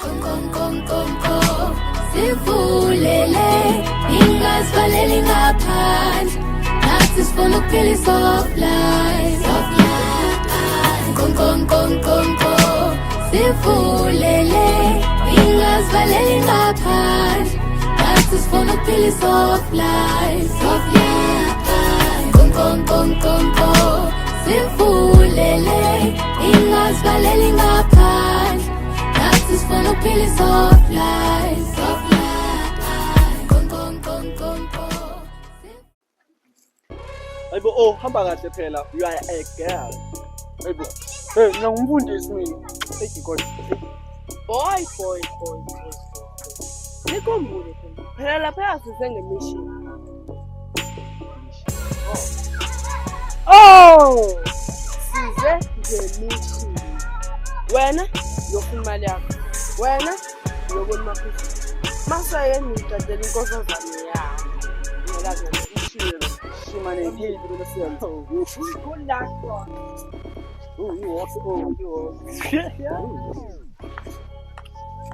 Konko sivulele ingasivaleli ngaphandle nathi sifuna ukuphila i-soft life konko sivulele ingasivaleli ngaphandle nathi sifuna ukuphila i-soft life konko sivulele ingasivaleli ngaphandle nathi sifuna ukuphila i-soft life konko Hayibo hamba kahle phela you are a girl. Hayibo. Hey, mina ngumfundisi mina. Hey God. Boy. Nikhumbule phela lapha sisengemission. Oh! Size ngemission. Wena uyofuna imali yakho. Wena uyobona maphisi. Masaye ngicacela inkosazana yakho. Ngelazi ishilo. Shimane ngeke lo siyenza. Kulapho. You.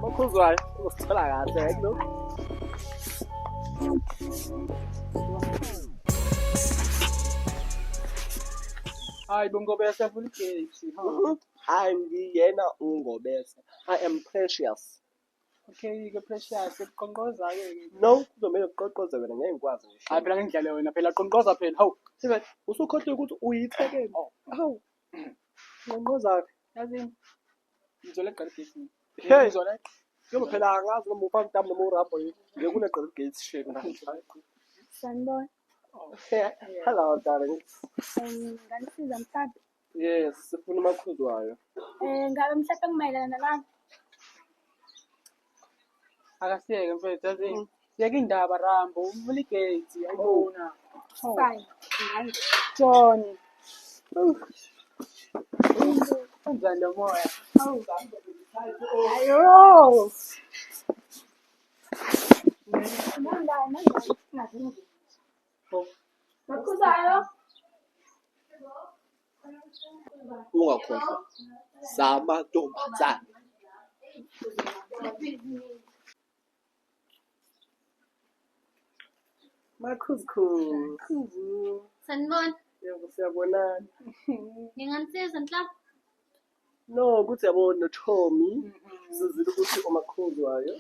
Makhuzwayo usithola kahle lo. Hayi bongobesa full gate. Angiyena ungobese. I am precious. Okay, ke precious eqonqoza ke. No, kuzomela ukuqoqoza wena ngeke ngikwazi ngisho. Hayi phela ngidlale wena phela qonqoza phela. Hawu, Sibe usukhohle ukuthi uyithekele. Hawu. Qonqoza. yazi ngizole gate. Hey. Ngizole. Yebo phela angazi noma ufaka ntambo noma urambo nje kune gate shape na. Sanibona. Hello darling. Nganisiza mhlawumbe. Yes, sifuna makhuzwayo. Ngabe mhlawumbe kumayelana nani? Akasiyeke mfethu yazi. Yeke indaba Rambo, uvula igate ayibona. Fine. John. Kanjani lo moya? Ayo. Mangani. Makuzayo. Ungakhohlwa. Zama ntombazana. Makhuzu. Sanibona. Yebo siyabonana. Nginganisiza mhlawumbe. No, kuthi yabona Tommy. Sizile ukuthi umakhuzwayo.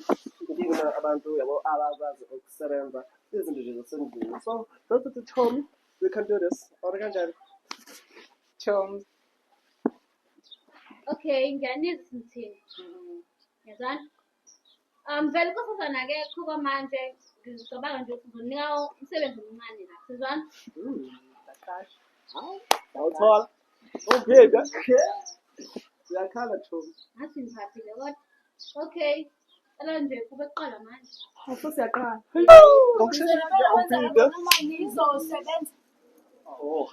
Kudinga abantu yabo abazazi ukusebenza izinto nje zasendlini. So, that's it Tommy. We can do this. Or kanjani? Choms. Okay, ngiyanizwa sithini. Yazani? Vele kusazana akekho kwamanje ngicabanga nje ukuzonika umsebenzi omncane la. Sizwana? Takashi. Awuthola. Upheka. Uyakhala Tommy. Ngathi ngiphathile kodwa. Okay. Ala nje kube kuqala manje. Siyaqala. Ngokushesha nje awuphika. Noma ngizosebenza. Oh.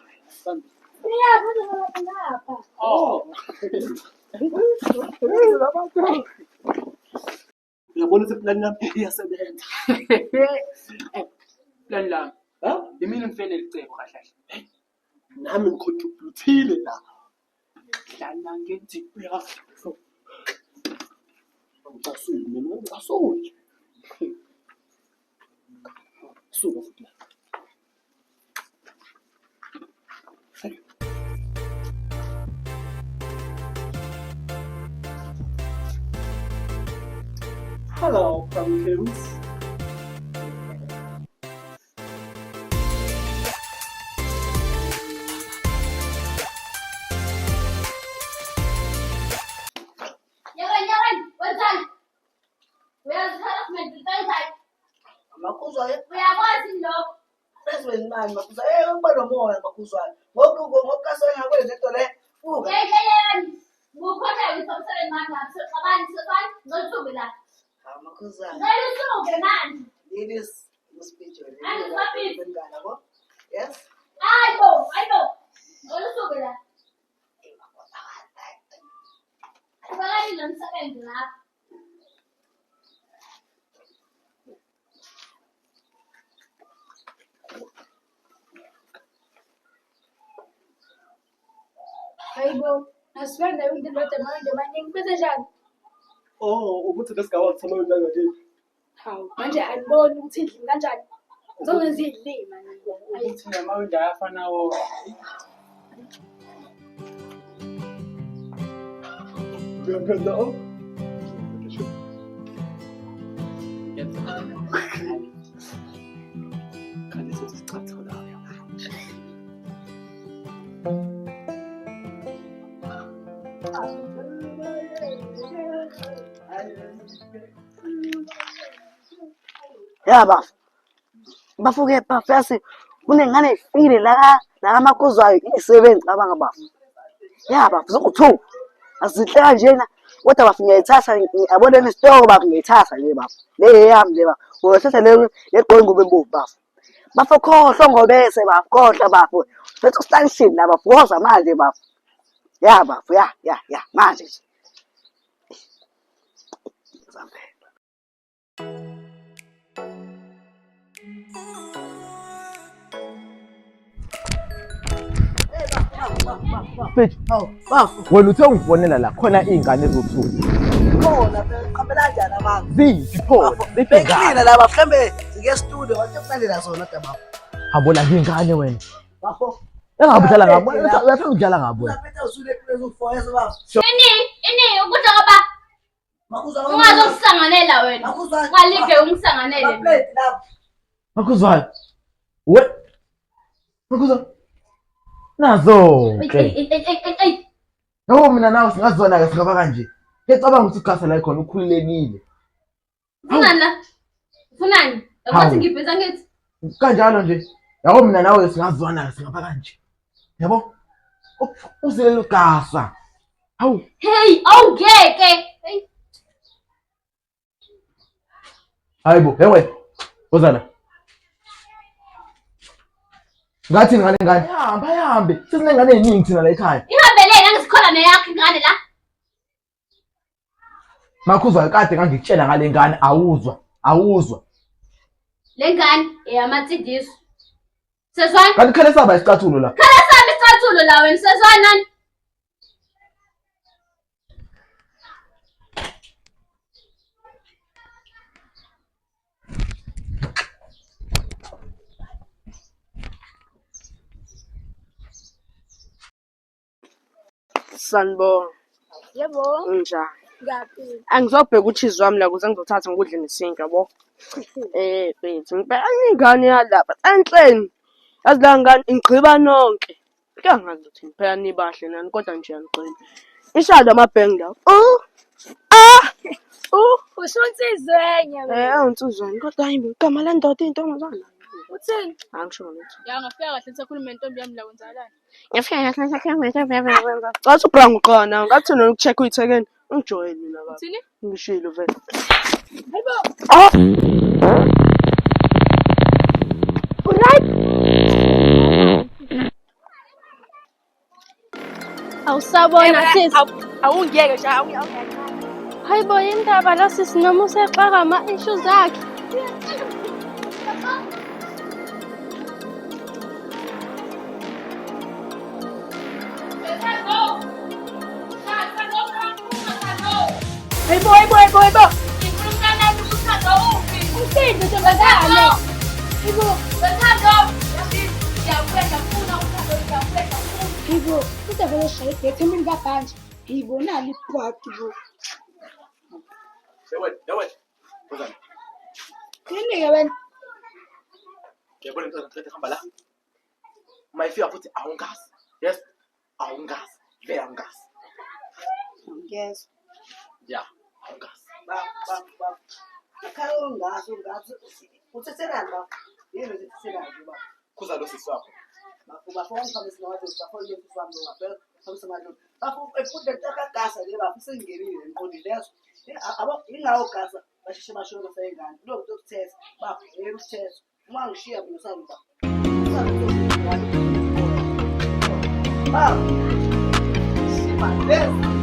Ngiyabona lapha. Oh. Uyabona isiplan yami iyasebenza. Plan la. Ha? Yimini ngifene licebo kahle kahle. Nami ngicontribute la. Dlala ngenzi yakho. Ngicasule mina ngicasule. Suka futhi. Hello, pumpkins. Yawan, wenzani? Uyaziharassment kanjani? Makuzwayo Uyakwazi lokho? bezweni manje makuzwayo ukuba nomoya makuzwayo ngokukasela ngakwenze into le uke Yeyeyeyani. Ngukhohle ngisomsebenzi manje ngixabani sesani ngisuke la. makuzwayo Ngeke usuke manje. this speech Angisafisi. ngana bo yes Hayibo. Ngeke usuke la. Ubakani nomsebenzi lapha. Hayibo, asifanda into lote manje manje ngiphethe njani? ukuthi lesigaba sithoma njalo nje. Hawu, manje aniboni ukuthi indlini kanjani. Zonke zidlima ukuthi namawindi ayafana wona. Uyapenda o? Kanti sesicatha la. Ya bafuke bafasi kunengane ifile la amakuzwayo isebenzi abanga bafu. Ya zokuthu asihle kanjena kodwa bafu ngiyayithatha yabona nesitoko bafu ngiyayithatha le bafu. Le yami le bafu. Uyothatha le gqongo ngobe mbovu bafu. Bafu khohlwa ngobese bafu khohlwa bafu. Bese ustanshini la bafu woza manje bafu. Ya bafu ya manje. Mfethu, wena uthe ungifonela la khona izingane ezothuka. Khona khambela kanjani abantu? Ziphi phona? Beklina laba mhlambe sike studio wathi kulandela zona tababa. Habona ngingane wena. Bafo. Engabe udlala ngabo. Uyathanda ukudlala ngabo wena. Laphethe usule kulezo foyes baba. Ini ukudla kwaba. Makuzwa Ungazokuhlanganela wena. Ngalike ungisanganele. Plate lapha. Makuzwayo. We. Makuzwa. Nazo ke. Yabo mina nawe singazona ke singaba kanje. Ngicabanga ukuthi igasa la ikhona ukhululekile. Funani? Yakuthi ngibheza ngithi. Kanjalo nje. Yabo mina nawe singazona ke singaba kanje. Yabo? Uzele igasa. Hawu. Hey, awungeke. Hey. Hayibo, ewe. Ozana. Ngathi ngane ngane. Hambe. Sesinengane eziningi thina la ekhaya. Ihambelele ngisikhola neyakho ingane la. Makuzwa kade ngangikutshela ngale ngane awuzwa. Le ngane eyamatsidiso. Sezwana? Kanti khale saba isicathulo la. Khale saba isicathulo la wena sezwana nani? Sanibona. Yebo, Njani? ngaphi? Angizobheka uchizi wami la ukuze ngizothatha ngikudle nesinga yabo. Mfethu ngibheka ingane yalapha enhleni. Yazi la ngane ingqiba nonke. Kuyangazi ukuthi phela nibahle nani kodwa nje angiqini. Ishada amabheng la. Usunsizwenye wena. Awunsuzwane kodwa hayi igama lendoda intombazana. Uthini? Angisho lutho. Ya ngafika kahle sakhuluma nentombi yami la kwenzakalani? Ngiyafika kahle sakhuluma nentombi. Cathi ubrangu qona ngathi nona ukucheck uyithekeni. Ungijoyele mina baba. Uthini? Ngishilo vele. Hayibo. Awusabona sisi. Awungiyeke nje awungiyeke. Hayibo indaba la sisi noma usexaka ama-issues akhe. Hayibo. Usize ntombazane. Hayibo, indaba leshaya ibhethe emini kabhanje. Ngiyibonala ibhwadi bo. Ewe. Ozana. Yini-ke wena? Ngiyabona into ngicela hamba la. Mayifika futhi awungazi. Yes. Awungazi. Vele awungazi. Yes. Yeah, awungazi. Ba. Akhalo ngaso. Uthethelana ba. Yini uthethelana ba. Kuza lo sisi wakho. Bafo ngiphamisa nawe bafo lo sisi wami ngapha. Phamisa manje. Bafo efude takagasa le bafo sengenile ngiqondile lezo. Abo ingawo gasa basheshe bashona sayengane. Lo muntu okuthetha bafo eyemthetho. Uma ngishiya mina samba. Ba. Sima lezi.